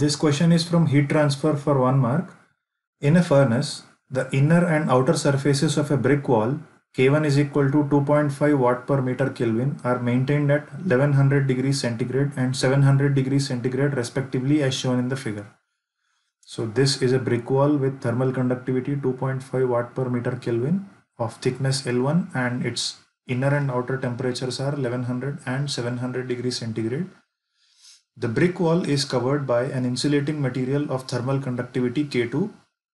This question is from heat transfer for 1 mark. In a furnace, the inner and outer surfaces of a brick wall K1 is equal to 2.5 watt per meter Kelvin are maintained at 1100 degrees centigrade and 700 degrees centigrade respectively as shown in the figure. So this is a brick wall with thermal conductivity 2.5 watt per meter Kelvin of thickness L1, and its inner and outer temperatures are 1100 and 700 degrees centigrade. The brick wall is covered by an insulating material of thermal conductivity K2.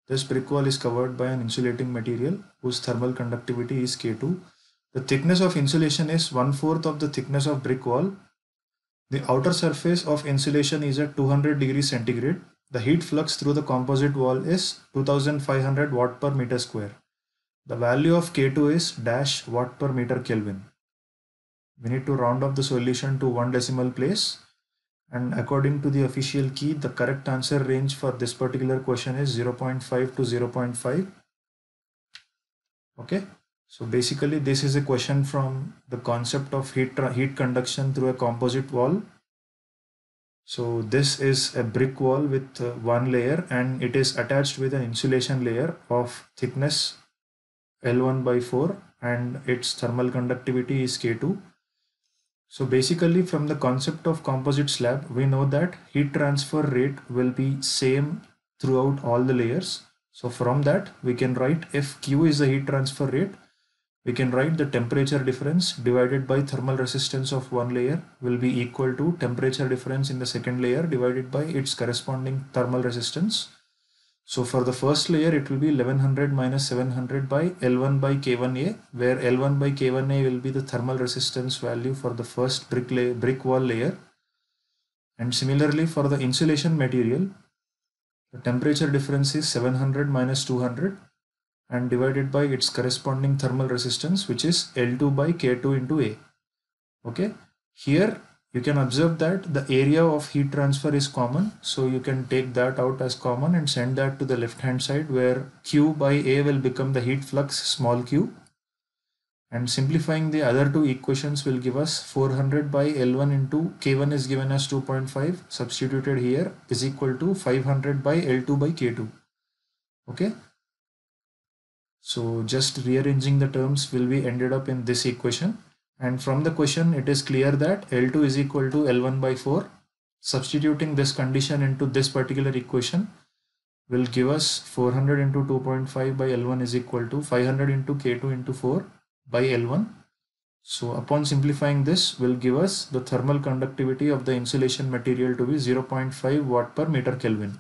This brick wall is covered by an insulating material whose thermal conductivity is K2. The thickness of insulation is 1/4 of the thickness of brick wall. The outer surface of insulation is at 200 degrees centigrade. The heat flux through the composite wall is 2500 watt per meter square. The value of K2 is dash watt per meter Kelvin. We need to round off the solution to 1 decimal place. And according to the official key, the correct answer range for this particular question is 0.5 to 0.5. Okay, so basically this is a question from the concept of heat conduction through a composite wall. So this is a brick wall with one layer, and it is attached with an insulation layer of thickness L1/4, and its thermal conductivity is K2. So basically, from the concept of composite slab, we know that heat transfer rate will be same throughout all the layers. So from that, we can write if Q is the heat transfer rate, we can write the temperature difference divided by thermal resistance of one layer will be equal to temperature difference in the second layer divided by its corresponding thermal resistance. So for the first layer, it will be 1100 minus 700 by L1 by K1A, where L1 by K1A will be the thermal resistance value for the first brick wall layer. And similarly for the insulation material, the temperature difference is 700 minus 200 and divided by its corresponding thermal resistance, which is L2 by K2 into A. Okay, here you can observe that the area of heat transfer is common, so you can take that out as common and send that to the left hand side, where Q by A will become the heat flux small q, and simplifying the other two equations will give us 400 by L1 into K1 is given as 2.5 substituted here is equal to 500 by L2 by K2. Okay, so just rearranging the terms will be ended up in this equation. And from the question, it is clear that L2 is equal to L1/4. Substituting this condition into this particular equation will give us 400 into 2.5 by L1 is equal to 500 into K2 into 4 by L1. So upon simplifying this will give us the thermal conductivity of the insulation material to be 0.5 watt per meter Kelvin.